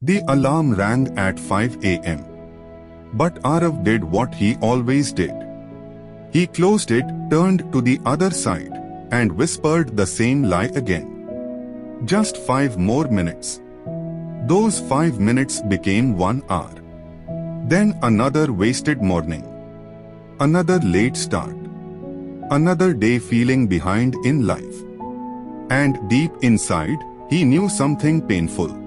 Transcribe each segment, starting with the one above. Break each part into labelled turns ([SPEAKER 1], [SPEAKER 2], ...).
[SPEAKER 1] The alarm rang at 5 a.m. But Aarav did what he always did. He closed it, turned to the other side, and whispered the same lie again. Just 5 more minutes. Those 5 minutes became 1 hour. Then another wasted morning. Another late start. Another day feeling behind in life. And deep inside, he knew something painful.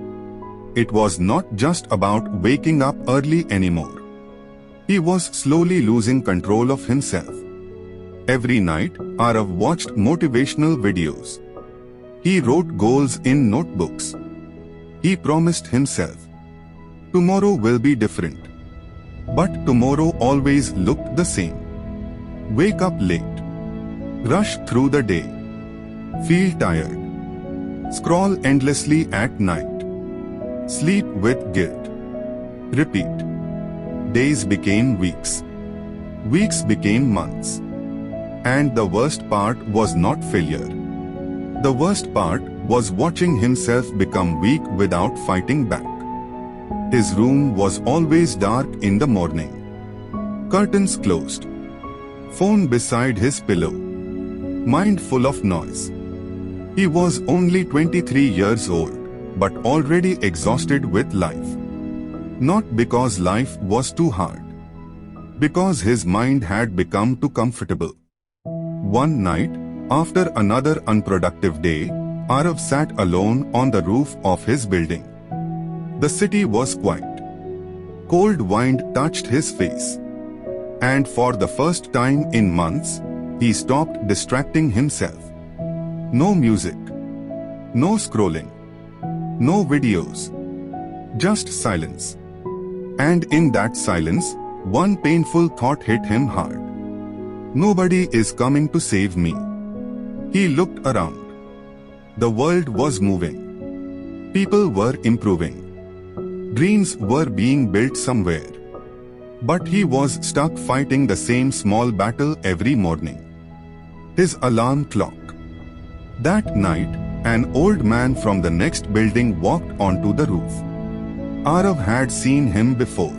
[SPEAKER 1] It was not just about waking up early anymore. He was slowly losing control of himself. Every night, Aarav watched motivational videos. He wrote goals in notebooks. He promised himself, tomorrow will be different. But tomorrow always looked the same. Wake up late. Rush through the day. Feel tired. Scroll endlessly at night. Sleep with guilt. Repeat. Days became weeks. Weeks became months. And the worst part was not failure. The worst part was watching himself become weak without fighting back. His room was always dark in the morning. Curtains closed. Phone beside his pillow. Mind full of noise. He was only 23 years old, but already exhausted with life. Not because life was too hard. Because his mind had become too comfortable. One night, after another unproductive day, Aarav sat alone on the roof of his building. The city was quiet. Cold wind touched his face. And for the first time in months, he stopped distracting himself. No music. No scrolling. No videos. Just silence. And in that silence, one painful thought hit him hard. Nobody is coming to save me. He looked around. The world was moving. People were improving. Dreams were being built somewhere. But he was stuck fighting the same small battle every morning. His alarm clock. That night, an old man from the next building walked onto the roof. Aarav had seen him before.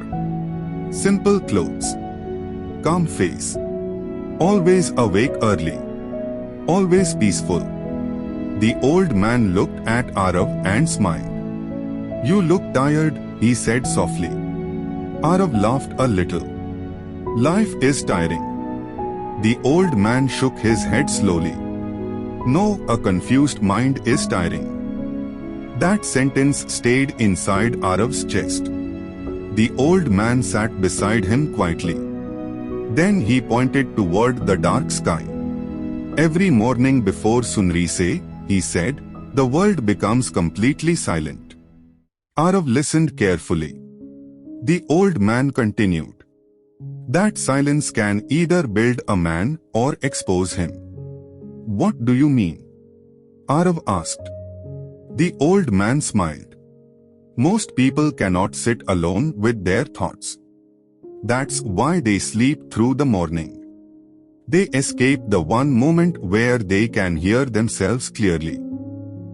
[SPEAKER 1] Simple clothes. Calm face. Always awake early. Always peaceful. The old man looked at Aarav and smiled. You look tired, he said softly. Aarav laughed a little. Life is tiring. The old man shook his head slowly. No, a confused mind is tiring. That sentence stayed inside Aarav's chest. The old man sat beside him quietly. Then he pointed toward the dark sky. Every morning before sunrise, he said, the world becomes completely silent. Aarav listened carefully. The old man continued. That silence can either build a man or expose him. What do you mean? Aarav asked. The old man smiled. Most people cannot sit alone with their thoughts. That's why they sleep through the morning. They escape the one moment where they can hear themselves clearly.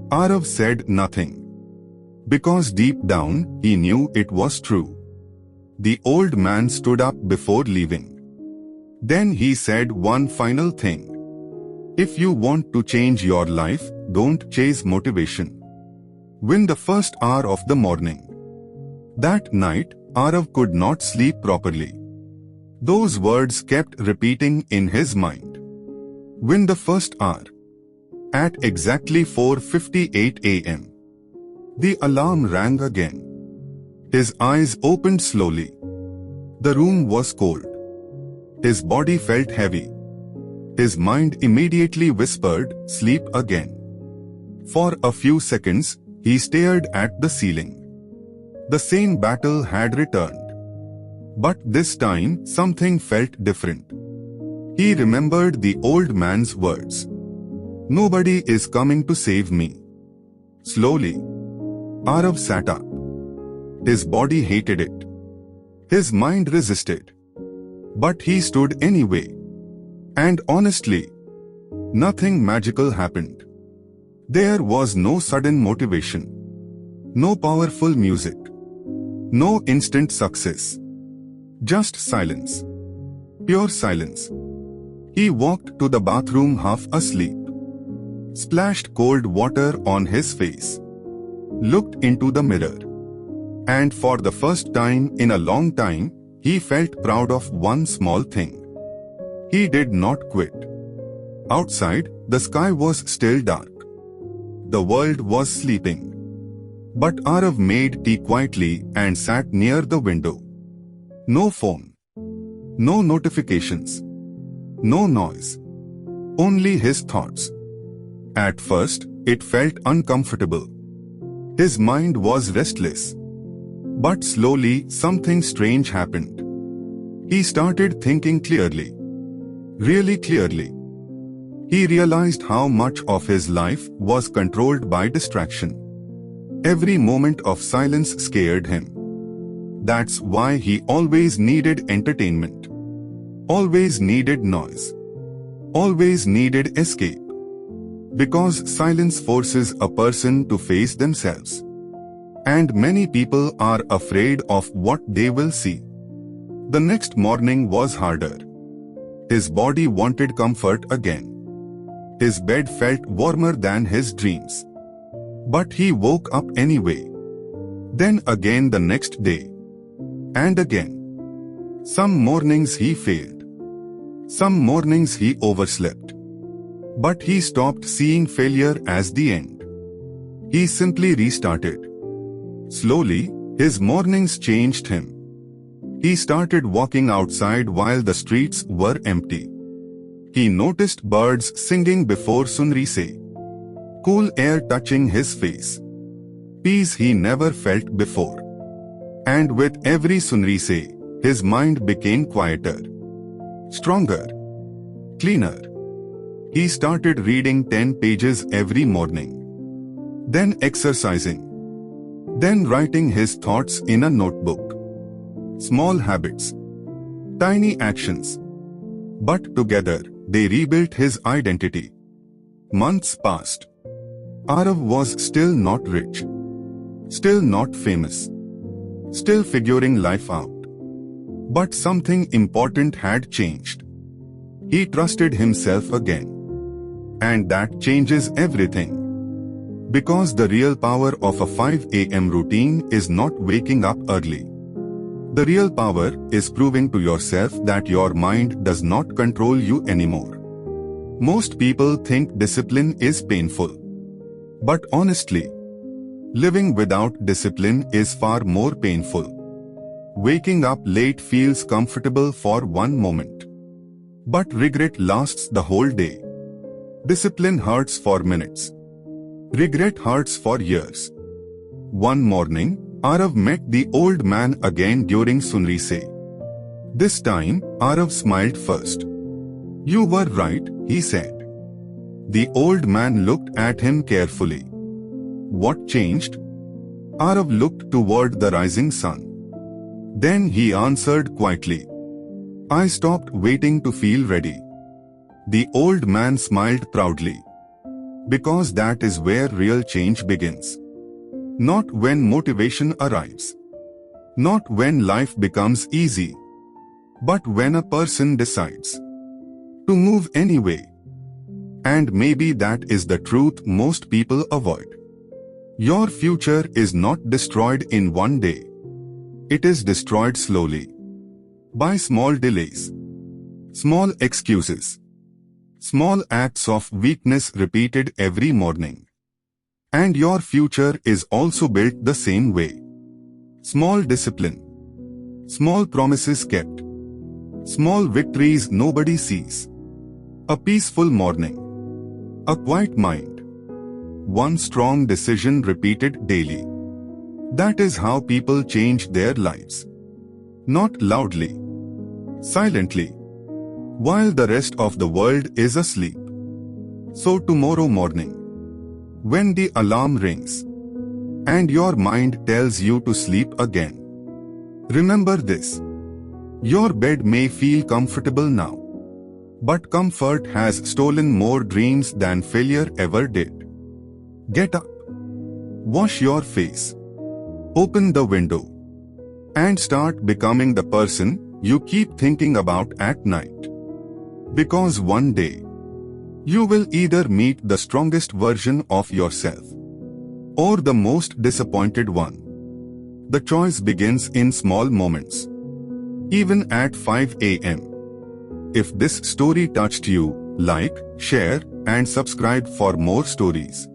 [SPEAKER 1] Aarav said nothing. Because deep down, he knew it was true. The old man stood up before leaving. Then he said one final thing. If you want to change your life, don't chase motivation. Win the first hour of the morning. That night, Aarav could not sleep properly. Those words kept repeating in his mind. Win the first hour. At exactly 4:58 a.m. The alarm rang again. His eyes opened slowly. The room was cold. His body felt heavy. His mind immediately whispered, sleep again. For a few seconds, he stared at the ceiling. The same battle had returned. But this time, something felt different. He remembered the old man's words. Nobody is coming to save me. Slowly, Aarav sat up. His body hated it. His mind resisted. But he stood anyway. And honestly, nothing magical happened. There was no sudden motivation. No powerful music. No instant success. Just silence. Pure silence. He walked to the bathroom half asleep. Splashed cold water on his face. Looked into the mirror. And for the first time in a long time, he felt proud of one small thing. He did not quit. Outside, the sky was still dark. The world was sleeping. But Aarav made tea quietly and sat near the window. No phone. No notifications. No noise. Only his thoughts. At first, it felt uncomfortable. His mind was restless. But slowly, something strange happened. He started thinking clearly. Really clearly. He realized how much of his life was controlled by distraction. Every moment of silence scared him. That's why he always needed entertainment. Always needed noise. Always needed escape. Because silence forces a person to face themselves. And many people are afraid of what they will see. The next morning was harder. His body wanted comfort again. His bed felt warmer than his dreams. But he woke up anyway. Then again the next day. And again. Some mornings he failed. Some mornings he overslept. But he stopped seeing failure as the end. He simply restarted. Slowly, his mornings changed him. He started walking outside while the streets were empty. He noticed birds singing before sunrise. Cool air touching his face. Peace he never felt before. And with every sunrise, his mind became quieter. Stronger. Cleaner. He started reading 10 pages every morning. Then exercising. Then writing his thoughts in a notebook. Small habits. Tiny actions. But together, they rebuilt his identity. Months passed. Aarav was still not rich. Still not famous. Still figuring life out. But something important had changed. He trusted himself again. And that changes everything. Because the real power of a 5 a.m. routine is not waking up early. The real power is proving to yourself that your mind does not control you anymore. Most people think discipline is painful. But honestly, living without discipline is far more painful. Waking up late feels comfortable for one moment. But regret lasts the whole day. Discipline hurts for minutes. Regret hurts for years. One morning, Aarav met the old man again during sunrise. This time, Aarav smiled first. "You were right," he said. The old man looked at him carefully. "What changed?" Aarav looked toward the rising sun. Then he answered quietly, "I stopped waiting to feel ready." The old man smiled proudly. Because that is where real change begins. Not when motivation arrives. Not when life becomes easy. But when a person decides to move anyway. And maybe that is the truth most people avoid. Your future is not destroyed in one day. It is destroyed slowly. By small delays. Small excuses. Small acts of weakness repeated every morning. And your future is also built the same way. Small discipline. Small promises kept. Small victories nobody sees. A peaceful morning. A quiet mind. One strong decision repeated daily. That is how people change their lives. Not loudly. Silently. While the rest of the world is asleep. So tomorrow morning, when the alarm rings, and your mind tells you to sleep again, remember this. Your bed may feel comfortable now. But comfort has stolen more dreams than failure ever did. Get up. Wash your face. Open the window. and start becoming the person you keep thinking about at night. Because one day, you will either meet the strongest version of yourself or the most disappointed one. The choice begins in small moments, even at 5 a.m. If this story touched you, like, share, and subscribe for more stories.